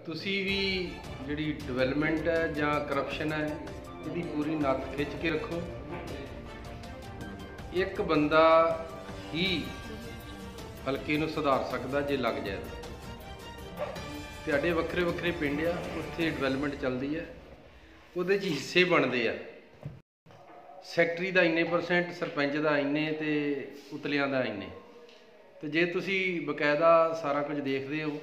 ਤੁਸੀਂ ਵੀ ਜਿਹੜੀ ਡਿਵੈਲਪਮੈਂਟ ਹੈ ਜਾਂ ਕਰਪਸ਼ਨ ਹੈ ਇਹਦੀ ਪੂਰੀ ਨੱਥ ਖਿੱਚ ਕੇ ਰੱਖੋ। ਇੱਕ ਬੰਦਾ ਹੀ ਹਲਕੇ ਨੂੰ ਸੁਧਾਰ ਸਕਦਾ ਜੇ ਲੱਗ ਜਾਏ। ਤੁਹਾਡੇ ਵੱਖਰੇ ਵੱਖਰੇ ਪਿੰਡ ਆ, ਉੱਥੇ ਡਿਵੈਲਪਮੈਂਟ ਚੱਲਦੀ ਹੈ, ਉਹਦੇ 'ਚ ਹਿੱਸੇ ਬਣਦੇ ਆ। ਸੈਕਟਰੀ ਦਾ ਇੰਨੇ %, ਸਰਪੰਚ ਦਾ ਇੰਨੇ, ਤੇ ਉਤਲਿਆਂ ਦਾ ਇੰਨੇ। ਤੇ ਜੇ ਤੁਸੀਂ ਬਕਾਇਦਾ ਸਾਰਾ ਕੁਝ ਦੇਖਦੇ ਹੋ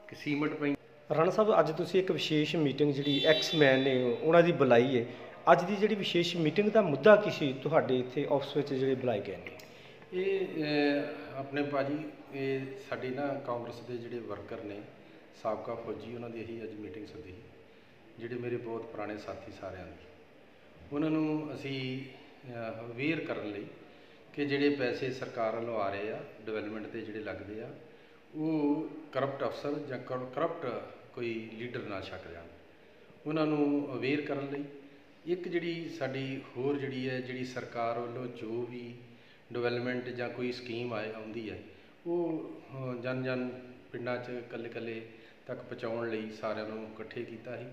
ਕਿ ਸੀਮਟ ਪਈ। ਰਾਣਾ ਸਾਹਿਬ, ਅੱਜ ਤੁਸੀਂ ਇੱਕ ਵਿਸ਼ੇਸ਼ ਮੀਟਿੰਗ ਜਿਹੜੀ ਐਕਸਮੈਨ ਨੇ ਉਹਨਾਂ ਦੀ ਬੁਲਾਈ ਹੈ। ਅੱਜ ਦੀ ਜਿਹੜੀ ਵਿਸ਼ੇਸ਼ ਮੀਟਿੰਗ ਦਾ ਮੁੱਦਾ ਕੀ ਸੀ ਤੁਹਾਡੇ ਇੱਥੇ ਆਫਿਸ ਵਿੱਚ ਜਿਹੜੇ ਬੁਲਾਏ ਗਏ ਨੇ? ਇਹ ਆਪਣੇ ਭਾਜੀ, ਇਹ ਸਾਡੇ ਨਾ ਕਾਂਗਰਸ ਦੇ ਜਿਹੜੇ ਵਰਕਰ ਨੇ, ਸਾਬਕਾ ਫੌਜੀ, ਉਹਨਾਂ ਦੀ ਅਸੀਂ ਅੱਜ ਮੀਟਿੰਗ ਸੱਦੀ, ਜਿਹੜੇ ਮੇਰੇ ਬਹੁਤ ਪੁਰਾਣੇ ਸਾਥੀ ਸਾਰਿਆਂ ਦੇ। ਉਹਨਾਂ ਨੂੰ ਅਸੀਂ ਅਵੇਅਰ ਕਰਨ ਲਈ ਕਿ ਜਿਹੜੇ ਪੈਸੇ ਸਰਕਾਰ ਵੱਲੋਂ ਆ ਰਹੇ ਆ ਡਿਵੈਲਪਮੈਂਟ 'ਤੇ ਜਿਹੜੇ ਲੱਗਦੇ ਆ, ਉਹ ਕਰਪਟ ਅਫਸਰ ਜਾਂ ਕਰਪਟ ਕੋਈ ਲੀਡਰ ਨਾ ਛਕ ਜਾਣ। ਉਹਨਾਂ ਨੂੰ ਅਵੇਅਰ ਕਰਨ ਲਈ ਇੱਕ ਜਿਹੜੀ ਸਾਡੀ ਹੋਰ ਜਿਹੜੀ ਸਰਕਾਰ ਵੱਲੋਂ ਜੋ ਵੀ ਡਿਵੈਲਪਮੈਂਟ ਜਾਂ ਕੋਈ ਸਕੀਮ ਆਉਂਦੀ ਹੈ, ਉਹ ਜਨ ਪਿੰਡਾਂ 'ਚ ਇਕੱਲੇ ਤੱਕ ਪਹੁੰਚਾਉਣ ਲਈ ਸਾਰਿਆਂ ਨੂੰ ਇਕੱਠੇ ਕੀਤਾ ਸੀ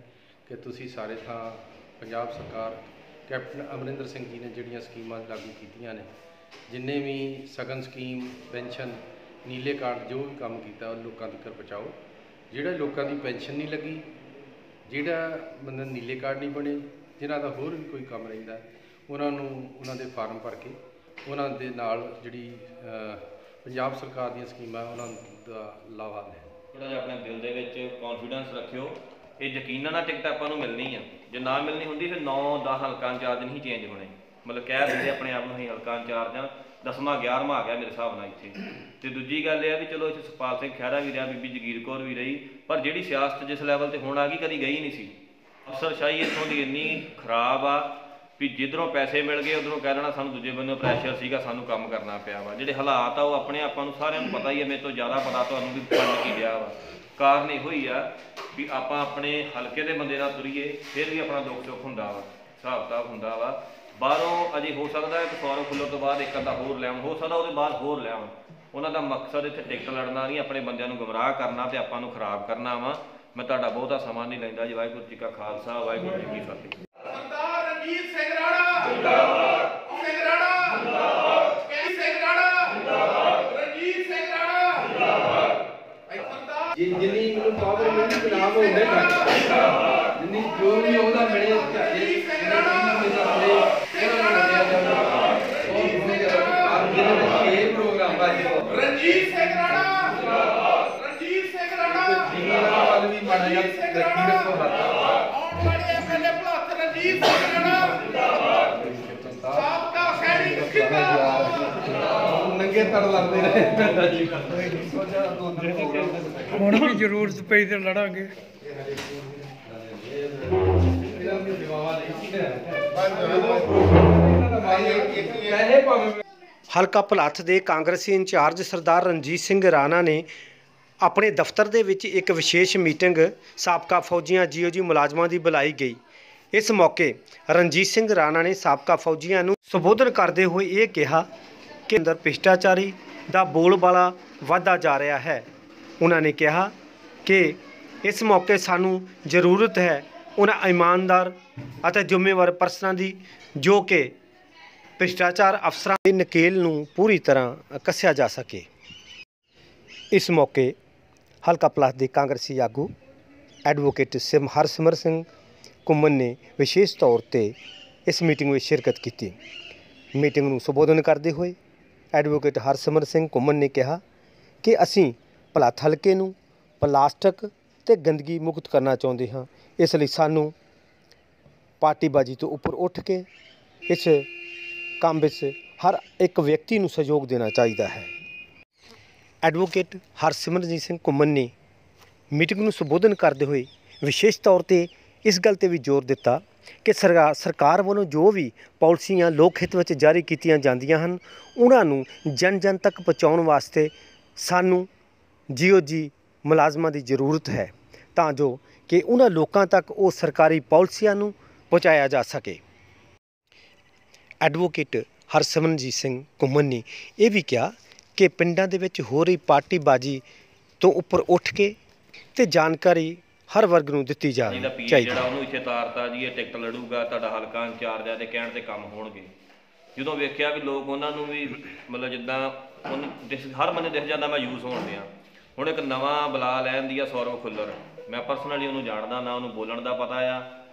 ਕਿ ਤੁਸੀਂ ਸਾਰੇ ਥਾਂ ਪੰਜਾਬ ਸਰਕਾਰ ਕੈਪਟਨ ਅਮਰਿੰਦਰ ਸਿੰਘ ਜੀ ਨੇ ਜਿਹੜੀਆਂ ਸਕੀਮਾਂ ਲਾਗੂ ਕੀਤੀਆਂ ਨੇ, ਜਿੰਨੇ ਵੀ ਸਗਨ ਸਕੀਮ, ਪੈਨਸ਼ਨ, ਨੀਲੇ ਕਾਰਡ, ਜੋ ਵੀ ਕੰਮ ਕੀਤਾ ਉਹ ਲੋਕਾਂ ਤੱਕ ਪਹੁੰਚਾਓ। ਜਿਹੜਾ ਲੋਕਾਂ ਦੀ ਪੈਨਸ਼ਨ ਨਹੀਂ ਲੱਗੀ, ਜਿਹੜਾ ਬੰਦਾ ਨੀਲੇ ਕਾਰਡ ਨਹੀਂ ਬਣੇ, ਜਿਨ੍ਹਾਂ ਦਾ ਹੋਰ ਵੀ ਕੋਈ ਕੰਮ ਰਹਿੰਦਾ, ਉਹਨਾਂ ਨੂੰ ਉਹਨਾਂ ਦੇ ਫਾਰਮ ਭਰ ਕੇ ਉਹਨਾਂ ਦੇ ਨਾਲ ਜਿਹੜੀ ਪੰਜਾਬ ਸਰਕਾਰ ਦੀਆਂ ਸਕੀਮਾਂ ਉਹਨਾਂ ਦਾ ਲਾਭਾ ਲੈਣ। ਥੋੜ੍ਹਾ ਜਿਹਾ ਆਪਣੇ ਦਿਲ ਦੇ ਵਿੱਚ ਕੌਨਫੀਡੈਂਸ ਰੱਖਿਓ। ਇਹ ਯਕੀਨਾਂ ਨਾਲ ਟਿਕਟ ਆਪਾਂ ਨੂੰ ਮਿਲਣੀ ਆ। ਜੇ ਨਾ ਮਿਲਣੀ ਹੁੰਦੀ ਫਿਰ 9-10 ਹਲਕਾ ਇੰਚਾਰਜ ਨਹੀਂ ਚੇਂਜ ਹੋਣੇ। ਮਤਲਬ ਕਹਿ ਦਿੰਦੇ ਆਪਣੇ ਆਪ ਨੂੰ ਅਸੀਂ ਹਲਕਾ ਇੰਚਾਰਜ ਹਾਂ, 10ਵਾਂ 11ਵਾਂ ਆ ਗਿਆ ਮੇਰੇ ਹਿਸਾਬ ਨਾਲ ਇੱਥੇ। ਅਤੇ ਦੂਜੀ ਗੱਲ ਇਹ ਆ ਵੀ ਚਲੋ ਇੱਥੇ ਸੁਖਪਾਲ ਸਿੰਘ ਖਹਿਰਾ ਵੀ ਰਿਹਾ, ਬੀਬੀ ਜਗੀਰ ਕੌਰ ਵੀ ਰਹੀ, ਪਰ ਜਿਹੜੀ ਸਿਆਸਤ ਜਿਸ ਲੈਵਲ 'ਤੇ ਹੁਣ ਆ ਗਈ ਕਦੀ ਗਈ ਨਹੀਂ ਸੀ। ਅਫਸਰਸ਼ਾਹੀ ਇੱਥੋਂ ਦੀ ਇੰਨੀ ਖਰਾਬ ਆ ਵੀ ਜਿੱਧਰੋਂ ਪੈਸੇ ਮਿਲ ਗਏ ਉੱਧਰੋਂ ਕਹਿ ਦੇਣਾ ਸਾਨੂੰ ਦੂਜੇ ਬੰਦੇ ਪ੍ਰੈਸ਼ਰ ਸੀਗਾ, ਸਾਨੂੰ ਕੰਮ ਕਰਨਾ ਪਿਆ ਵਾ। ਜਿਹੜੇ ਹਾਲਾਤ ਆ ਉਹ ਆਪਣੇ ਆਪਾਂ ਨੂੰ ਸਾਰਿਆਂ ਨੂੰ ਪਤਾ ਹੀ ਹੈ, ਮੇਰੇ ਤੋਂ ਜ਼ਿਆਦਾ ਪਤਾ ਤੁਹਾਨੂੰ ਵੀ ਬਣ ਕੀ ਰਿਹਾ ਵਾ। ਕਾਰਨ ਇਹੋ ਹੀ ਆ ਵੀ ਆਪਾਂ ਆਪਣੇ ਹਲਕੇ ਦੇ ਬੰਦੇ ਨਾਲ ਤੁਰੀਏ, ਫਿਰ ਵੀ ਆਪਣਾ ਦੁੱਖ ਹੁੰਦਾ ਵਾ, ਹਿਸਾਬ ਕਿਤਾਬ ਹੁੰਦਾ ਵਾ। ਬਾਹਰੋਂ ਅਜੇ ਹੋ ਸਕਦਾ ਇੱਕ ਸੌਰਵ ਫੁੱਲਰ ਤੋਂ ਬਾਅਦ ਇੱਕ ਅੱਧਾ ਹੋਰ ਲਿਆਉਣ, ਹੋ ਸਕਦਾ ਉਹਦੇ ਬਾਅਦ ਹੋਰ ਲਿਆਉਣ। ਉਹਨਾਂ ਦਾ ਮਕਸਦ ਇੱਥੇ ਟਿਕਟ ਲੜਨਾ ਨਹੀਂ, ਆਪਣੇ ਬੰਦਿਆਂ ਨੂੰ ਗੁੰਮਰਾਹ ਕਰਨਾ ਅਤੇ ਆਪਾਂ ਨੂੰ ਖਰਾਬ ਕਰਨਾ ਵਾ। ਮੈਂ ਤੁਹਾਡਾ ਬਹੁਤਾ ਸਮਾਂ ਨਹੀਂ ਲੈਂਦਾ ਜੀ। ਵਾਹਿਗੁਰੂ ਜੀ ਕਾ ਖਾਲਸਾ, ਵਾਹਿਗੁਰੂ ਜੀ ਕੀ ਫਤਿਹ। ਸਰਦਾਰ ਰਣਜੀਤ ਸਿੰਘ ਰਾਣਾ ਜਿੰਦਾਬਾਦ, ਸਿੰਘ ਰਾਣਾ ਜਿੰਦਾਬਾਦ, ਸਿੰਘ ਰਾਣਾ ਜਿੰਦਾਬਾਦ, ਰਣਜੀਤ ਸਿੰਘ ਰਾਣਾ ਜਿੰਦਾਬਾਦ। ਜਿੰਨੀ ਮੈਨੂੰ ਪਾਵਰ ਮਿਲੀ ਚੁਣਾਵ ਹੁੰਦੇ ਘੱਟ, ਜਿੰਨੀ ਜੋ ਵੀ ਉਹਦਾ ਮਿਲੇ ਚਾਹੇ ਜਿਹੜਾ ਮੇਰਾ ਮਿਲੇ ਉਹਨਾਂ ਨੂੰ ਲਿਆ ਜਾਂਦਾ। ਜਿਹਦੇ ਵਿੱਚ 6 ਪ੍ਰੋਗਰਾਮ ਬਾਜੀ। ਰਣਜੀਤ ਸਿੰਘ ਰਾਣਾ ਜਿੰਦਾਬਾਦ, ਰਣਜੀਤ ਸਿੰਘ ਰਾਣਾ ਜਿੰਨਾ ਵੱਲ ਵੀ ਮਾੜਾ ਜਿਹਾ ਰੱਖੀ ਰੱਖੋ ਹੱਥ। ਆਉਣ ਵਾਲੇ ਐਮਐਲਏ ਭਲੱਥ ਰਣਜੀਤ ਸਿੰਘ ਰਾਣਾ ਜਿੰਦਾਬਾਦ, ਸਾਬਕਾ ਸੈਨਿਕ ਜਿੰਦਾਬਾਦ। ਨੰਗੇ ਤੜ ਲੜਦੇ ਰਹੇ। ਹੁਣ ਵੀ ਜ਼ਰੂਰਤ ਪਈ ਤੇ ਲੜਾਂਗੇ। ਹਲਕਾ ਭਲੱਥ ਦੇ ਕਾਂਗਰਸੀ ਇੰਚਾਰਜ ਸਰਦਾਰ ਰਣਜੀਤ ਸਿੰਘ ਰਾਣਾ ਨੇ ਆਪਣੇ ਦਫ਼ਤਰ ਦੇ ਵਿੱਚ ਇੱਕ ਵਿਸ਼ੇਸ਼ ਮੀਟਿੰਗ ਸਾਬਕਾ ਫੌਜੀਆਂ ਜੀਓਜੀ ਮੁਲਾਜ਼ਮਾਂ ਦੀ ਬੁਲਾਈ ਗਈ। ਇਸ ਮੌਕੇ ਰਣਜੀਤ ਸਿੰਘ ਰਾਣਾ ਨੇ ਸਾਬਕਾ ਫੌਜੀਆਂ ਨੂੰ ਸੰਬੋਧਨ ਕਰਦੇ ਹੋਏ ਇਹ ਕਿਹਾ ਕਿ ਅੰਦਰ ਭ੍ਰਿਸ਼ਟਾਚਾਰੀ ਦਾ ਬੋਲਬਾਲਾ ਵੱਧਦਾ ਜਾ ਰਿਹਾ ਹੈ। ਉਹਨਾਂ ਨੇ ਕਿਹਾ ਕਿ ਇਸ ਮੌਕੇ ਸਾਨੂੰ ਜ਼ਰੂਰਤ ਹੈ ਉਹਨਾਂ ਇਮਾਨਦਾਰ ਅਤੇ ਜ਼ਿੰਮੇਵਾਰ ਪਰਸਨਾਂ ਦੀ ਜੋ ਕਿ ਭ੍ਰਿਸ਼ਟਾਚਾਰ ਅਫਸਰਾਂ ਦੇ ਨਕੇਲ ਨੂੰ ਪੂਰੀ ਤਰ੍ਹਾਂ ਕੱਸਿਆ ਜਾ ਸਕੇ। ਇਸ ਮੌਕੇ ਹਲਕਾ ਭਲੱਥ ਦੇ ਕਾਂਗਰਸੀ ਆਗੂ ਐਡਵੋਕੇਟ ਹਰਸਿਮਰ ਸਿੰਘ ਘੁੰਮਣ ਨੇ ਵਿਸ਼ੇਸ਼ ਤੌਰ 'ਤੇ ਇਸ ਮੀਟਿੰਗ ਵਿੱਚ ਸ਼ਿਰਕਤ ਕੀਤੀ। ਮੀਟਿੰਗ ਨੂੰ ਸੰਬੋਧਨ ਕਰਦੇ ਹੋਏ ਐਡਵੋਕੇਟ ਹਰਸਿਮਰ ਸਿੰਘ ਘੁੰਮਣ ਨੇ ਕਿਹਾ ਕਿ ਅਸੀਂ ਭਲੱਥ ਹਲਕੇ ਨੂੰ ਪਲਾਸਟਿਕ ਅਤੇ ਗੰਦਗੀ ਮੁਕਤ ਕਰਨਾ ਚਾਹੁੰਦੇ ਹਾਂ। ਇਸ ਲਈ ਸਾਨੂੰ ਪਾਰਟੀਬਾਜ਼ੀ ਤੋਂ ਉੱਪਰ ਉੱਠ ਕੇ ਇਸ ਕੰਮ ਵਿੱਚ ਹਰ ਇੱਕ ਵਿਅਕਤੀ ਨੂੰ ਸਹਿਯੋਗ ਦੇਣਾ ਚਾਹੀਦਾ ਹੈ। ਐਡਵੋਕੇਟ ਹਰਸਿਮਰਜੀਤ ਸਿੰਘ ਘੁੰਮਣ ਨੇ ਮੀਟਿੰਗ ਨੂੰ ਸੰਬੋਧਨ ਕਰਦੇ ਹੋਏ ਵਿਸ਼ੇਸ਼ ਤੌਰ 'ਤੇ ਇਸ ਗੱਲ 'ਤੇ ਵੀ ਜ਼ੋਰ ਦਿੱਤਾ ਕਿ ਸਰਕਾਰ ਵੱਲੋਂ ਜੋ ਵੀ ਪਾਲਿਸੀਆਂ ਲੋਕ ਹਿੱਤ ਵਿੱਚ ਜਾਰੀ ਕੀਤੀਆਂ ਜਾਂਦੀਆਂ ਹਨ, ਉਹਨਾਂ ਨੂੰ ਜਨ ਤੱਕ ਪਹੁੰਚਾਉਣ ਵਾਸਤੇ ਸਾਨੂੰ ਜੀਓਜੀ ਮੁਲਾਜ਼ਮਾਂ ਦੀ ਜ਼ਰੂਰਤ ਹੈ, ਤਾਂ ਜੋ ਕਿ ਉਹਨਾਂ ਲੋਕਾਂ ਤੱਕ ਉਹ ਸਰਕਾਰੀ ਪਾਲਿਸੀਆਂ ਨੂੰ ਪਹੁੰਚਾਇਆ ਜਾ ਸਕੇ। ਐਡਵੋਕੇਟ ਹਰਸਿਮਰਜੀਤ ਸਿੰਘ ਘੁੰਮਣ ਨੇ ਇਹ ਵੀ ਕਿਹਾ ਕਿ ਪਿੰਡਾਂ ਦੇ ਵਿੱਚ ਹੋ ਰਹੀ ਪਾਰਟੀਬਾਜ਼ੀ ਤੋਂ ਉੱਪਰ ਉੱਠ ਕੇ ਤੇ ਜਾਣਕਾਰੀ ਹਰ ਵਰਗ ਨੂੰ ਦਿੱਤੀ ਜੀ ਦਾ ਪੀਰ ਚਾਹੀਦੀ। ਜਿਹੜਾ ਉਹਨੂੰ ਇੱਥੇ ਤਾਰਤਾ ਜੀ, ਇਹ ਟਿਕਟ ਲੜੂਗਾ, ਤੁਹਾਡਾ ਹਲਕਾ ਇੰਚਾਰਜ ਹੈ ਤੇ ਕਹਿਣ ਤੇ ਕੰਮ ਹੋਣਗੇ। ਜਦੋਂ ਵੇਖਿਆ ਵੀ ਲੋਕ ਉਹਨਾਂ ਨੂੰ ਵੀ ਮਤਲਬ ਜਿੱਦਾਂ ਉਹਨੂੰ ਹਰ ਬੰਦੇ ਦਿਖ ਜਾਂਦਾ ਮੈਂ ਯੂਜ਼ ਹੋਣ ਡਿਆ। ਹੁਣ ਇੱਕ ਨਵਾਂ ਬੁਲਾ ਲੈਣ ਦੀ ਆ ਸੌਰਵ ਖੁੱਲਰ, ਮੈਂ ਪਰਸਨਲੀ ਉਹਨੂੰ ਜਾਣਦਾ, ਨਾ ਉਹਨੂੰ ਬੋਲਣ ਦਾ ਪਤਾ ਆ,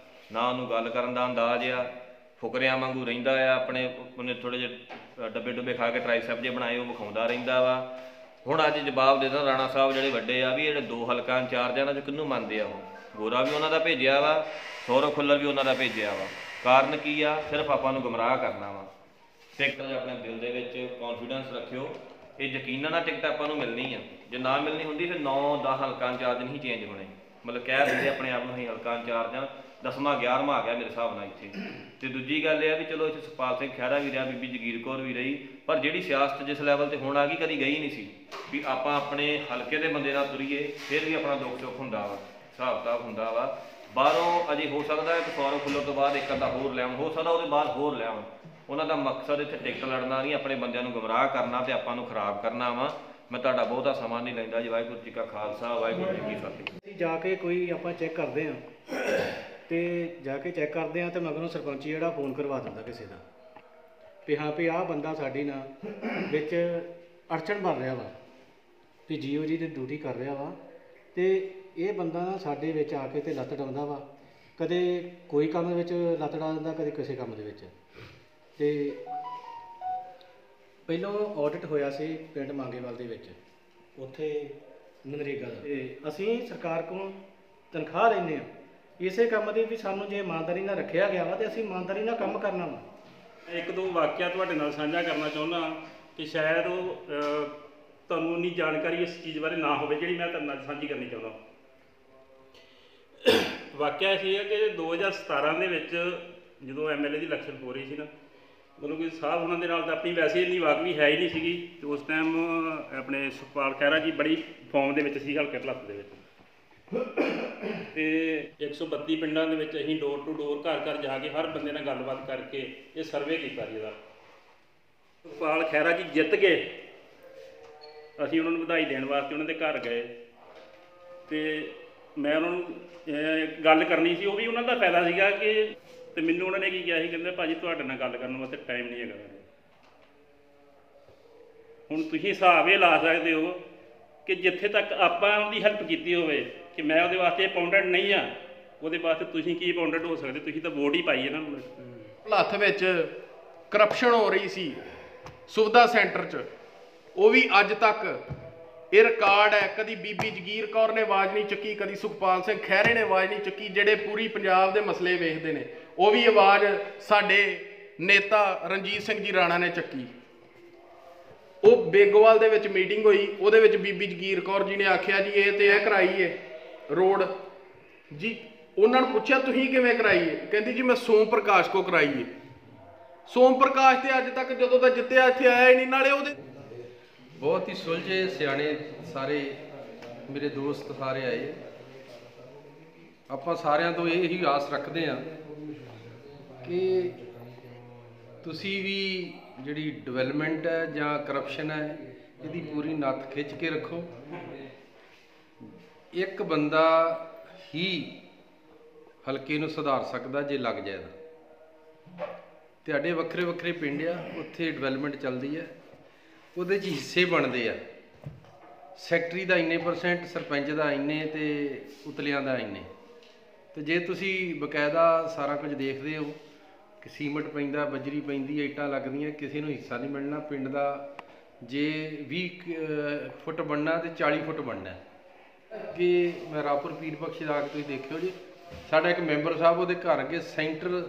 ਨਾ ਉਹਨੂੰ ਗੱਲ ਕਰਨ ਦਾ ਅੰਦਾਜ਼ ਆ, ਫੁਕਰਿਆਂ ਵਾਂਗੂ ਰਹਿੰਦਾ ਆ, ਆਪਣੇ ਉਹਨੇ ਥੋੜ੍ਹੇ ਜਿਹੇ ਡੱਬੇ ਖਾ ਕੇ ਟਰਾਈਸੈਪ ਜਿਹੇ ਬਣਾਏ ਉਹ ਵਿਖਾਉਂਦਾ ਰਹਿੰਦਾ ਵਾ। ਹੁਣ ਅੱਜ ਜਵਾਬ ਦੇ ਦੇਣਾ ਰਾਣਾ ਸਾਹਿਬ ਜਿਹੜੇ ਵੱਡੇ ਆ ਵੀ ਜਿਹੜੇ 2 ਹਲਕਾ ਇੰਚਾਰਜ ਆ ਇਹਨਾਂ 'ਚ ਕਿਹਨੂੰ ਮੰਨਦੇ ਆ? ਉਹ ਗੋਰਾ ਵੀ ਉਹਨਾਂ ਦਾ ਭੇਜਿਆ ਵਾ, ਸੌਰਵ ਖੁੱਲਰ ਵੀ ਉਹਨਾਂ ਦਾ ਭੇਜਿਆ ਵਾ। ਕਾਰਨ ਕੀ ਆ? ਸਿਰਫ ਆਪਾਂ ਨੂੰ ਗੁੰਮਰਾਹ ਕਰਨਾ ਵਾ। ਟਿਕਟ ਆਪਣੇ ਦਿਲ ਦੇ ਵਿੱਚ ਕੌਨਫੀਡੈਂਸ ਰੱਖਿਓ, ਇਹ ਯਕੀਨਾਂ ਨਾਲ ਟਿਕਟ ਆਪਾਂ ਨੂੰ ਮਿਲਣੀ ਆ। ਜੇ ਨਾ ਮਿਲਣੀ ਹੁੰਦੀ ਫਿਰ 9-10 ਹਲਕਾ ਇੰਚਾਰਜ ਨਹੀਂ ਚੇਂਜ ਹੋਣੇ। ਮਤਲਬ ਕਹਿ ਦਿੰਦੇ ਆਪਣੇ ਆਪ ਨੂੰ ਅਸੀਂ ਹਲਕਾ ਇੰਚਾਰਜ ਆ, 10ਵਾਂ 11ਵਾਂ ਆ ਗਿਆ ਮੇਰੇ ਹਿਸਾਬ ਨਾਲ ਇੱਥੇ। ਤੇ ਦੂਜੀ ਗੱਲ ਇਹ ਆ ਵੀ ਚਲੋ ਇੱਥੇ ਸੁਖਪਾਲ ਸਿੰਘ ਖਹਿਰਾ ਵੀ ਰਿਹਾ, ਬੀਬੀ ਜਗੀਰ ਕੌਰ ਵੀ ਰਹੀ, ਪਰ ਜਿਹੜੀ ਸਿਆਸਤ ਜਿਸ ਲੈਵਲ ਤੇ ਹੁਣ ਆ ਗਈ ਕਦੀ ਗਈ ਨਹੀਂ ਸੀ ਵੀ ਆਪਾਂ ਆਪਣੇ ਹਲਕੇ ਦੇ ਬੰਦੇ ਨਾਲ ਤੁਰੀਏ। ਫਿਰ ਵੀ ਆਪਣਾ ਦੁੱਖ ਸੁੱਖ ਹੁੰਦਾ ਵਾ, ਹਿਸਾਬ ਕਿਤਾਬ ਹੁੰਦਾ ਵਾ। ਬਾਹਰੋਂ ਅਜੇ ਹੋ ਸਕਦਾ ਕਿ ਸੌਰਵ ਖੁੱਲਰ ਤੋਂ ਬਾਅਦ ਇੱਕ ਅੱਧਾ ਹੋਰ ਲਿਆਉਣ, ਹੋ ਸਕਦਾ ਉਹਦੇ ਬਾਅਦ ਹੋਰ ਲਿਆਉਣ। ਉਹਨਾਂ ਦਾ ਮਕਸਦ ਇੱਥੇ ਟਿਕਟ ਲੜਨਾ ਨਹੀਂ, ਆਪਣੇ ਬੰਦਿਆਂ ਨੂੰ ਗੁੰਮਰਾਹ ਕਰਨਾ ਤੇ ਆਪਾਂ ਨੂੰ ਖਰਾਬ ਕਰਨਾ ਵਾ। ਮੈਂ ਤੁਹਾਡਾ ਬਹੁਤਾ ਸਮਾਂ ਨਹੀਂ ਲੈਂਦਾ ਜੀ। ਵਾਹਿਗੁਰੂ ਜੀ ਕਾ ਖਾਲਸਾ, ਵਾਹਿਗੁਰੂ ਜੀ ਕੀ ਫਤਿਹ। ਅਸੀਂ ਜਾ ਕੇ ਕੋਈ ਆਪਾਂ ਚੈੱਕ ਕਰਦੇ ਹਾਂ ਤੇ ਜਾ ਕੇ ਚੈੱਕ ਕਰਦੇ ਹਾਂ ਤੇ ਮਗਰੋਂ ਸਰਪੰਚ ਜਿਹੜਾ ਫੋਨ ਕਰਵਾ ਦਿੰਦਾ ਕਿਸੇ ਦਾ ਵੀ ਹਾਂ ਵੀ ਆਹ ਬੰਦਾ ਸਾਡੀ ਨਾ ਵਿੱਚ ਅੜਚਣ ਬਣ ਰਿਹਾ ਵਾ ਵੀ ਜੀਓ ਜੀ ਦੀ ਡਿਊਟੀ ਕਰ ਰਿਹਾ ਵਾ ਤੇ ਇਹ ਬੰਦਾ ਨਾ ਸਾਡੇ ਵਿੱਚ ਆ ਕੇ ਤੇ ਲੱਤ ਡਾਉਂਦਾ ਵਾ। ਕਦੇ ਕੋਈ ਕੰਮ ਦੇ ਵਿੱਚ ਲੱਤ ਡਾ ਦਿੰਦਾ, ਕਦੇ ਕਿਸੇ ਕੰਮ ਦੇ ਵਿੱਚ। ਤੇ ਪਹਿਲਾਂ ਆਡਿਟ ਹੋਇਆ ਸੀ ਪਿੰਡ ਮੰਗੇਵਾਲ ਦੇ ਵਿੱਚ, ਉੱਥੇ ਨਰੇਗਾ ਦਾ। ਤੇ ਅਸੀਂ ਸਰਕਾਰ ਕੋਲ ਤਨਖਾਹ ਲੈਂਦੇ ਹਾਂ ਇਸੇ ਕੰਮ ਦੀ ਵੀ ਸਾਨੂੰ ਜੇ ਇਮਾਨਦਾਰੀ ਨਾਲ ਰੱਖਿਆ ਗਿਆ ਵਾ ਤੇ ਅਸੀਂ ਇਮਾਨਦਾਰੀ ਨਾਲ ਕੰਮ ਕਰਨਾ ਵਾ। ਇੱਕ ਦੋ ਵਾਕਿਆ ਤੁਹਾਡੇ ਨਾਲ ਸਾਂਝਾ ਕਰਨਾ ਚਾਹੁੰਦਾ ਕਿ ਸ਼ਾਇਦ ਉਹ ਤੁਹਾਨੂੰ ਉਨੀ ਜਾਣਕਾਰੀ ਇਸ ਚੀਜ਼ ਬਾਰੇ ਨਾ ਹੋਵੇ ਜਿਹੜੀ ਮੈਂ ਤੁਹਾਡੇ ਨਾਲ ਸਾਂਝੀ ਕਰਨੀ ਚਾਹੁੰਦਾ। ਵਾਕਿਆ ਸੀ ਹੈ ਕਿ 2017 ਦੇ ਵਿੱਚ ਜਦੋਂ MLA ਦੀ ਇਲੈਕਸ਼ਨ ਹੋ ਰਹੀ ਸੀ ਨਾ, ਮਤਲਬ ਕਿ ਸਾਹਿਬ ਉਹਨਾਂ ਦੇ ਨਾਲ ਤਾਂ ਆਪਣੀ ਵੈਸੇ ਇੰਨੀ ਵਾਕਫੀ ਹੈ ਹੀ ਨਹੀਂ ਸੀਗੀ। ਅਤੇ ਉਸ ਟਾਈਮ ਆਪਣੇ ਸੁਖਪਾਲ ਖਹਿਰਾ ਜੀ ਬੜੀ ਫੋਰਮ ਦੇ ਵਿੱਚ ਸੀ ਹਲਕੇ ਭਲੱਤ ਦੇ ਵਿੱਚ। ਅਤੇ 132 ਪਿੰਡਾਂ ਦੇ ਵਿੱਚ ਅਸੀਂ ਡੋਰ ਟੂ ਡੋਰ ਘਰ ਘਰ ਜਾ ਕੇ ਹਰ ਬੰਦੇ ਨਾਲ ਗੱਲਬਾਤ ਕਰਕੇ ਇਹ ਸਰਵੇ ਕੀਤਾ ਜੀ ਇਹਦਾ। ਸੁਖਪਾਲ ਖਹਿਰਾ ਜੀ ਜਿੱਤ ਗਏ, ਅਸੀਂ ਉਹਨਾਂ ਨੂੰ ਵਧਾਈ ਦੇਣ ਵਾਸਤੇ ਉਹਨਾਂ ਦੇ ਘਰ ਗਏ ਅਤੇ ਮੈਂ ਉਹਨਾਂ ਨੂੰ ਗੱਲ ਕਰਨੀ ਸੀ। ਉਹ ਵੀ ਉਹਨਾਂ ਦਾ ਫਾਇਦਾ ਸੀਗਾ ਕਿ ਅਤੇ ਮੈਨੂੰ ਉਹਨਾਂ ਨੇ ਕੀ ਕਿਹਾ ਸੀ, ਕਹਿੰਦੇ ਭਾਜੀ ਤੁਹਾਡੇ ਨਾਲ ਗੱਲ ਕਰਨ ਵਾਸਤੇ ਟਾਈਮ ਨਹੀਂ ਹੈਗਾ। ਹੁਣ ਤੁਸੀਂ ਹਿਸਾਬ ਇਹ ਲਾ ਸਕਦੇ ਹੋ ਕਿ ਜਿੱਥੇ ਤੱਕ ਆਪਾਂ ਉਹਦੀ ਹੈਲਪ ਕੀਤੀ ਹੋਵੇ ਕਿ ਮੈਂ ਉਹਦੇ ਵਾਸਤੇ ਅਪਾਉਂਡੈਂਟ ਨਹੀਂ ਆ, ਉਹਦੇ ਵਾਸਤੇ ਤੁਸੀਂ ਕੀ ਅਪਾਉਂਡੈਂਟ ਹੋ ਸਕਦੇ? ਤੁਸੀਂ ਤਾਂ ਵੋਟ ਹੀ ਪਾਈ ਹੈ ਨਾ। ਭਲੱਥ ਵਿੱਚ ਕਰਪਸ਼ਨ ਹੋ ਰਹੀ ਸੀ ਸੁਵਿਧਾ ਸੈਂਟਰ 'ਚ, ਉਹ ਵੀ ਅੱਜ ਤੱਕ ਇਹ ਰਿਕਾਰਡ ਹੈ। ਕਦੀ ਬੀਬੀ ਜਗੀਰ ਕੌਰ ਨੇ ਆਵਾਜ਼ ਨਹੀਂ ਚੁੱਕੀ, ਕਦੀ ਸੁਖਪਾਲ ਸਿੰਘ ਖਹਿਰੇ ਨੇ ਆਵਾਜ਼ ਨਹੀਂ ਚੁੱਕੀ। ਜਿਹੜੇ ਪੂਰੀ ਪੰਜਾਬ ਦੇ ਮਸਲੇ ਵੇਖਦੇ ਨੇ ਉਹ ਵੀ ਆਵਾਜ਼ ਸਾਡੇ ਨੇਤਾ ਰਣਜੀਤ ਸਿੰਘ ਜੀ ਰਾਣਾ ਨੇ ਚੱਕੀ। ਉਹ ਬੇਗੋਵਾਲ ਦੇ ਵਿੱਚ ਮੀਟਿੰਗ ਹੋਈ, ਉਹਦੇ ਵਿੱਚ ਬੀਬੀ ਜਗੀਰ ਕੌਰ ਜੀ ਨੇ ਆਖਿਆ ਜੀ ਇਹ ਤੇ ਇਹ ਕਰਾਈ ਏ ਰੋਡ ਜੀ। ਉਹਨਾਂ ਨੂੰ ਪੁੱਛਿਆ ਤੁਸੀਂ ਕਿਵੇਂ ਕਰਾਈ ਏ? ਕਹਿੰਦੀ ਜੀ ਮੈਂ ਸੋਮ ਪ੍ਰਕਾਸ਼ ਕੋ ਕਰਾਈ ਏ। ਸੋਮ ਪ੍ਰਕਾਸ਼ ਤੇ ਅੱਜ ਤੱਕ ਜਦੋਂ ਦਾ ਜਿੱਤਿਆ ਇੱਥੇ ਆਇਆ ਹੀ ਨਹੀਂ। ਨਾਲੇ ਉਹਦੇ ਬਹੁਤ ਹੀ ਸੁਲਝੇ ਸਿਆਣੇ ਸਾਰੇ ਮੇਰੇ ਦੋਸਤ ਸਾਰੇ ਆਏ। ਆਪਾਂ ਸਾਰਿਆਂ ਤੋਂ ਇਹ ਹੀ ਆਸ ਰੱਖਦੇ ਹਾਂ ਕਿ ਤੁਸੀਂ ਵੀ ਜਿਹੜੀ ਡਿਵੈਲਪਮੈਂਟ ਹੈ ਜਾਂ ਕਰਪਸ਼ਨ ਹੈ ਇਹਦੀ ਪੂਰੀ ਨੱਥ ਖਿੱਚ ਕੇ ਰੱਖੋ। ਇੱਕ ਬੰਦਾ ਹੀ ਹਲਕੇ ਨੂੰ ਸੁਧਾਰ ਸਕਦਾ ਜੇ ਲੱਗ ਜਾਏ ਤਾਂ। ਤੁਹਾਡੇ ਵੱਖਰੇ ਵੱਖਰੇ ਪਿੰਡ ਆ, ਉੱਥੇ ਡਿਵੈਲਪਮੈਂਟ ਚੱਲਦੀ ਹੈ, ਉਹਦੇ 'ਚ ਹਿੱਸੇ ਬਣਦੇ ਆ। ਸੈਕਟਰੀ ਦਾ ਇੰਨੇ %, ਸਰਪੰਚ ਦਾ ਇੰਨੇ ਤੇ ਉਤਲਿਆਂ ਦਾ ਇੰਨੇ। ਤੇ ਜੇ ਤੁਸੀਂ ਬਕਾਇਦਾ ਸਾਰਾ ਕੁਝ ਦੇਖਦੇ ਹੋ ਕਿ ਸੀਮਟ ਪੈਂਦਾ, ਬਜਰੀ ਪੈਂਦੀ, ਇੱਟਾਂ ਲੱਗਦੀਆਂ, ਕਿਸੇ ਨੂੰ ਹਿੱਸਾ ਨਹੀਂ ਮਿਲਣਾ। ਪਿੰਡ ਦਾ ਜੇ 20 ਫੁੱਟ ਬਣਨਾ ਤੇ 40 ਫੁੱਟ ਬਣਨਾ। ਕਿ ਮੈਂ ਰਾਪੁਰ ਪੀਰ ਬਖਸ਼ ਦਾ ਤੁਸੀਂ ਦੇਖਿਓ ਜੀ, ਸਾਡਾ ਇੱਕ ਮੈਂਬਰ ਸਾਹਿਬ ਉਹਦੇ ਘਰ ਅੱਗੇ ਸੈਂਟਰ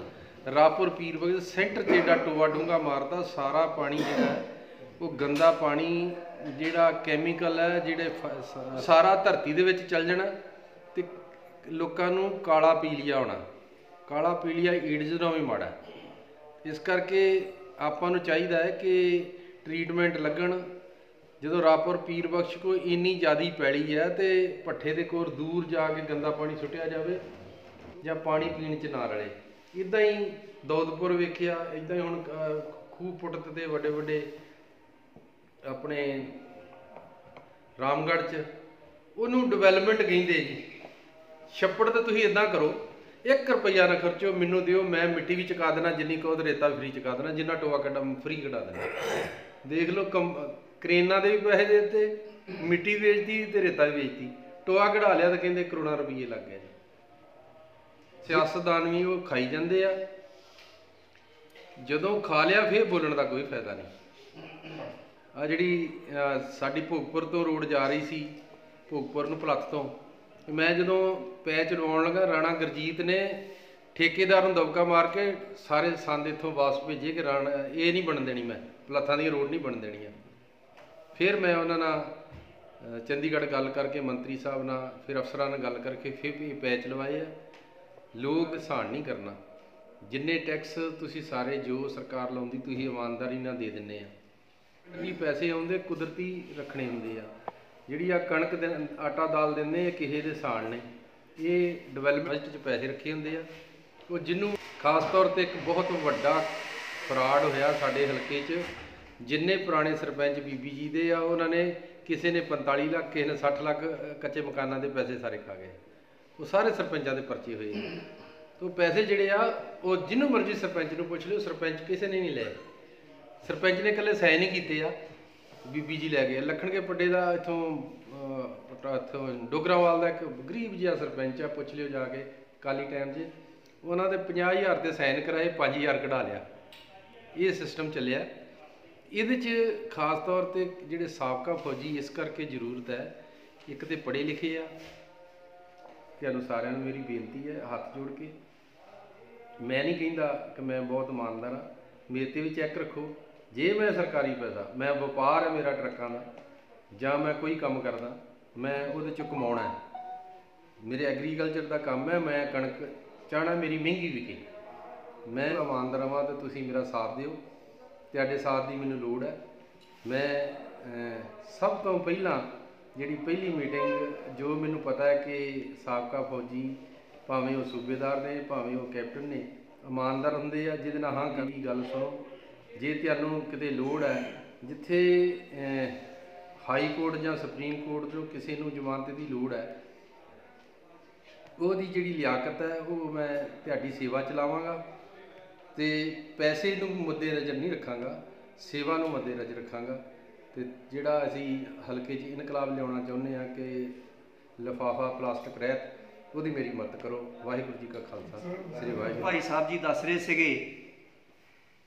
ਰਾਪੁਰ ਪੀਰ ਬਖਸ਼ ਸੈਂਟਰ 'ਤੇ ਏਡਾ ਟੋਆ ਡੂੰਘਾ ਮਾਰਦਾ, ਸਾਰਾ ਪਾਣੀ ਜਿਹੜਾ ਉਹ ਗੰਦਾ ਪਾਣੀ ਜਿਹੜਾ ਕੈਮੀਕਲ ਹੈ ਜਿਹੜੇ ਸਾਰਾ ਧਰਤੀ ਦੇ ਵਿੱਚ ਚੱਲ ਜਾਣਾ ਤੇ ਲੋਕਾਂ ਨੂੰ ਕਾਲਾ ਪੀਲੀਆ ਹੋਣਾ। ਕਾਲਾ ਪੀਲੀਆ ਏਡਜ਼ ਨਾਲੋਂ ਵੀ ਮਾੜਾ। ਇਸ ਕਰਕੇ ਆਪਾਂ ਨੂੰ ਚਾਹੀਦਾ ਹੈ ਕਿ ਟਰੀਟਮੈਂਟ ਲੱਗਣ। ਜਦੋਂ ਰਾਪੁਰ ਪੀਰ ਬਖਸ਼ ਕੋਈ ਇੰਨੀ ਜ਼ਿਆਦਾ ਪੈਲੀ ਹੈ ਤੇ ਭੱਠੇ ਦੇ ਕੋਲ ਦੂਰ ਜਾ ਕੇ ਗੰਦਾ ਪਾਣੀ ਸੁੱਟਿਆ ਜਾਵੇ ਜਾਂ ਪਾਣੀ ਪੀਣ 'ਚ ਨਾ ਰਲੇ। ਇੱਦਾਂ ਹੀ ਦੌਦਪੁਰ ਵੇਖਿਆ, ਇੱਦਾਂ ਹੀ ਹੁਣ ਖੂਹ ਪੁੱਟ ਤੇ ਵੱਡੇ ਵੱਡੇ ਆਪਣੇ ਰਾਮਗੜ੍ਹ 'ਚ ਉਹਨੂੰ ਡਿਵੈਲਪਮੈਂਟ ਕਹਿੰਦੇ ਜੀ। ਛੱਪੜ ਤੇ ਤੁਸੀਂ ਇਦਾਂ ਕਰੋ, 1 ਰੁਪਈਆ ਨਾ ਖਰਚੋ, ਮੈਨੂੰ ਦਿਓ, ਮੈਂ ਮਿੱਟੀ ਵੀ ਚੁਕਾ ਦੇਣਾ, ਜਿੰਨੀ ਕਹੋ ਤੇ ਰੇਤਾ ਵੀ ਫ੍ਰੀ ਚੁਕਾ ਦੇਣਾ, ਜਿੰਨਾ ਟੋਆ ਕੱਢਾ ਫ੍ਰੀ ਕਢਾ ਦੇਣਾ। ਦੇਖ ਲਓ, ਕਰੇਨਾਂ ਦੇ ਵੀ ਪੈਸੇ ਦੇ ਦਿੱਤੇ, ਮਿੱਟੀ ਵੇਚਦੀ ਤੇ ਰੇਤਾ ਵੀ ਵੇਚਦੀ, ਟੋਆ ਕਢਾ ਲਿਆ ਤਾਂ ਕਹਿੰਦੇ ਕਰੋੜਾਂ ਰੁਪਈਏ ਲੱਗ ਗਏ ਜੀ। ਸਿਆਸਤਦਾਨ ਵੀ ਉਹ ਖਾਈ ਜਾਂਦੇ ਆ, ਜਦੋਂ ਖਾ ਲਿਆ ਫਿਰ ਬੋਲਣ ਦਾ ਕੋਈ ਫਾਇਦਾ ਨਹੀਂ। ਆ ਜਿਹੜੀ ਸਾਡੀ ਭੋਗਪੁਰ ਤੋਂ ਰੋਡ ਜਾ ਰਹੀ ਸੀ, ਭੋਗਪੁਰ ਨੂੰ ਭਲੱਥ ਤੋਂ, ਮੈਂ ਜਦੋਂ ਪੈਚ ਲਵਾਉਣ ਲੱਗਾ, ਰਾਣਾ ਗੁਰਜੀਤ ਨੇ ਠੇਕੇਦਾਰ ਨੂੰ ਦਬਕਾ ਮਾਰ ਕੇ ਸਾਰੇ ਸੰਦ ਇੱਥੋਂ ਵਾਪਸ ਭੇਜੇ ਕਿ ਰਾਣਾ ਇਹ ਨਹੀਂ ਬਣਨ ਦੇਣੀ, ਮੈਂ ਭਲੱਥਾਂ ਦੀ ਰੋਡ ਨਹੀਂ ਬਣਨ ਦੇਣੀ ਆ। ਫਿਰ ਮੈਂ ਉਹਨਾਂ ਨਾਲ ਚੰਡੀਗੜ੍ਹ ਗੱਲ ਕਰਕੇ, ਮੰਤਰੀ ਸਾਹਿਬ ਨਾਲ, ਫਿਰ ਅਫਸਰਾਂ ਨਾਲ ਗੱਲ ਕਰਕੇ ਫਿਰ ਵੀ ਪੈਚ ਲਵਾਏ ਆ। ਲੋਕ ਸਹਾਨ ਨਹੀਂ ਕਰਨਾ, ਜਿੰਨੇ ਟੈਕਸ ਤੁਸੀਂ ਸਾਰੇ ਜੋ ਸਰਕਾਰ ਲਾਉਂਦੀ ਤੁਸੀਂ ਇਮਾਨਦਾਰੀ ਨਾਲ ਦੇ ਦਿੰਦੇ ਆ। ਕੀ ਪੈਸੇ ਆਉਂਦੇ ਕੁਦਰਤੀ ਰੱਖਣੇ ਹੁੰਦੇ ਆ। ਜਿਹੜੀ ਆ ਕਣਕ ਦੇ ਆਟਾ ਦਾਲ ਦਿੰਦੇ ਆ ਕਿਸੇ ਦੇ ਸਹਾਨ ਨੇ, ਇਹ ਡਿਵੈਲਪਮੈਂਟ 'ਚ ਪੈਸੇ ਰੱਖੇ ਹੁੰਦੇ ਆ। ਉਹ ਜਿਹਨੂੰ ਖਾਸ ਤੌਰ 'ਤੇ ਇੱਕ ਬਹੁਤ ਵੱਡਾ ਫਰਾਡ ਹੋਇਆ ਸਾਡੇ ਹਲਕੇ 'ਚ, ਜਿੰਨੇ ਪੁਰਾਣੇ ਸਰਪੰਚ ਬੀਬੀ ਜੀ ਦੇ ਆ, ਉਹਨਾਂ ਨੇ ਕਿਸੇ ਨੇ 45 ਲੱਖ, ਕਿਸੇ ਨੇ 60 ਲੱਖ ਕੱਚੇ ਮਕਾਨਾਂ ਦੇ ਪੈਸੇ ਸਾਰੇ ਖਾ ਗਏ। ਉਹ ਸਾਰੇ ਸਰਪੰਚਾਂ ਦੇ ਪਰਚੇ ਹੋਏ। ਤੋ ਪੈਸੇ ਜਿਹੜੇ ਆ ਉਹ ਜਿਹਨੂੰ ਮਰਜ਼ੀ ਸਰਪੰਚ ਨੂੰ ਪੁੱਛ ਲਿਓ, ਸਰਪੰਚ ਕਿਸੇ ਨੇ ਨਹੀਂ ਲਏ। ਸਰਪੰਚ ਨੇ ਇਕੱਲੇ ਸਾਈਨ ਹੀ ਕੀਤੇ ਆ, ਬੀਬੀ ਜੀ ਲੈ ਗਏ। ਲੱਖਣਗੇ ਪੱਡੇ ਦਾ ਇੱਥੋਂ ਡੋਗਰਾਵਾਲ ਦਾ ਇੱਕ ਗਰੀਬ ਜਿਹਾ ਸਰਪੰਚ ਆ, ਪੁੱਛ ਲਿਓ ਜਾ ਕੇ, ਕਾਲੀ ਟਾਈਮ 'ਚ ਉਹਨਾਂ ਦੇ 50,000 ਤੇ ਸਾਈਨ ਕਰਾਏ, 5,000 ਕਢਾ ਲਿਆ। ਇਹ ਸਿਸਟਮ ਚੱਲਿਆ। ਇਹਦੇ 'ਚ ਖਾਸ ਤੌਰ 'ਤੇ ਜਿਹੜੇ ਸਾਬਕਾ ਫੌਜੀ ਇਸ ਕਰਕੇ ਜ਼ਰੂਰਤ ਹੈ, ਇੱਕ ਤਾਂ ਪੜ੍ਹੇ ਲਿਖੇ ਆ। ਤੁਹਾਨੂੰ ਸਾਰਿਆਂ ਨੂੰ ਮੇਰੀ ਬੇਨਤੀ ਹੈ ਹੱਥ ਜੋੜ ਕੇ, ਮੈਂ ਨਹੀਂ ਕਹਿੰਦਾ ਕਿ ਮੈਂ ਬਹੁਤ ਇਮਾਨਦਾਰ ਹਾਂ, ਮੇਰੇ 'ਤੇ ਵੀ ਚੈੱਕ ਰੱਖੋ। ਜੇ ਮੈਂ ਸਰਕਾਰੀ ਪੈਸਾ, ਮੈਂ ਵਪਾਰ ਹੈ ਮੇਰਾ ਟਰੱਕਾਂ ਦਾ, ਜਾਂ ਮੈਂ ਕੋਈ ਕੰਮ ਕਰਦਾ, ਮੈਂ ਉਹਦੇ 'ਚ ਕਮਾਉਣਾ ਹੈ, ਮੇਰੇ ਐਗਰੀਕਲਚਰ ਦਾ ਕੰਮ ਹੈ, ਮੈਂ ਕਣਕ ਚਾਹਣਾ ਮੇਰੀ ਮਹਿੰਗੀ ਵਿਕੇ, ਮੈਂ ਇਮਾਨਦਾਰ ਰਹਾਂ ਤਾਂ ਤੁਸੀਂ ਮੇਰਾ ਸਾਥ ਦਿਓ। ਤੁਹਾਡੇ ਸਾਥ ਦੀ ਮੈਨੂੰ ਲੋੜ ਹੈ। ਮੈਂ ਸਭ ਤੋਂ ਪਹਿਲਾਂ ਜਿਹੜੀ ਪਹਿਲੀ ਮੀਟਿੰਗ, ਜੋ ਮੈਨੂੰ ਪਤਾ ਹੈ ਕਿ ਸਾਬਕਾ ਫੌਜੀ ਭਾਵੇਂ ਉਹ ਸੂਬੇਦਾਰ ਨੇ, ਭਾਵੇਂ ਉਹ ਕੈਪਟਨ ਨੇ, ਇਮਾਨਦਾਰ ਹੁੰਦੇ ਆ, ਜਿਹਦੇ ਨਾਲ ਹਾਂ ਕਦੀ ਗੱਲ ਸੁਣੋ। ਜੇ ਤੁਹਾਨੂੰ ਕਿਤੇ ਲੋੜ ਹੈ, ਜਿੱਥੇ ਹਾਈ ਕੋਰਟ ਜਾਂ ਸੁਪਰੀਮ ਕੋਰਟ ਤੋਂ ਕਿਸੇ ਨੂੰ ਜ਼ਮਾਨਤ ਦੀ ਲੋੜ ਹੈ, ਉਹਦੀ ਜਿਹੜੀ ਲਿਆਕਤ ਹੈ ਉਹ ਮੈਂ ਤੁਹਾਡੀ ਸੇਵਾ 'ਚ ਲਾਵਾਂਗਾ, ਅਤੇ ਪੈਸੇ ਨੂੰ ਮੱਦੇ ਨਜ਼ਰ ਨਹੀਂ ਰੱਖਾਂਗਾ, ਸੇਵਾ ਨੂੰ ਮੱਦੇ ਨਜ਼ਰ ਰੱਖਾਂਗਾ। ਅਤੇ ਜਿਹੜਾ ਅਸੀਂ ਹਲਕੇ 'ਚ ਇਨਕਲਾਬ ਲਿਆਉਣਾ ਚਾਹੁੰਦੇ ਹਾਂ ਕਿ ਲਿਫਾਫਾ ਪਲਾਸਟਿਕ ਰਹਿਤ, ਉਹਦੀ ਮੇਰੀ ਮਦਦ ਕਰੋ। ਵਾਹਿਗੁਰੂ ਜੀ ਕਾ ਖਾਲਸਾ, ਸ੍ਰੀ ਵਾਹਿਗੁਰੂ। ਭਾਈ ਸਾਹਿਬ ਜੀ ਦੱਸ ਰਹੇ ਸੀਗੇ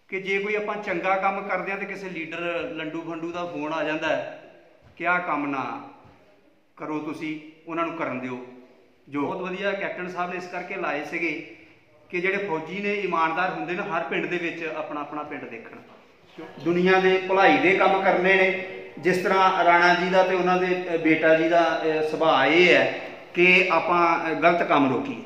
ਕਿ ਜੇ ਕੋਈ ਆਪਾਂ ਚੰਗਾ ਕੰਮ ਕਰਦੇ ਹਾਂ ਤਾਂ ਕਿਸੇ ਲੀਡਰ ਲੰਡੂ ਫੰਡੂ ਦਾ ਫੋਨ ਆ ਜਾਂਦਾ ਹੈ ਕਿ ਆਹ ਕੰਮ ਨਾ ਕਰੋ, ਤੁਸੀਂ ਉਹਨਾਂ ਨੂੰ ਕਰਨ ਦਿਓ। ਜੋ ਬਹੁਤ ਵਧੀਆ ਕੈਪਟਨ ਸਾਹਿਬ ਨੇ ਇਸ ਕਰਕੇ ਲਾਏ ਸੀਗੇ ਕਿ ਜਿਹੜੇ ਫੌਜੀ ਨੇ ਇਮਾਨਦਾਰ ਹੁੰਦੇ ਨੇ, ਹਰ ਪਿੰਡ ਦੇ ਵਿੱਚ ਆਪਣਾ ਆਪਣਾ ਪਿੰਡ ਦੇਖਣ, ਦੁਨੀਆ ਦੇ ਭਲਾਈ ਦੇ ਕੰਮ ਕਰਨੇ ਨੇ। ਜਿਸ ਤਰ੍ਹਾਂ ਰਾਣਾ ਜੀ ਦਾ ਤੇ ਉਹਨਾਂ ਦੇ ਬੇਟਾ ਜੀ ਦਾ ਸੁਭਾਅ ਇਹ ਹੈ ਕਿ ਆਪਾਂ ਗਲਤ ਕੰਮ ਰੋਕੀਏ।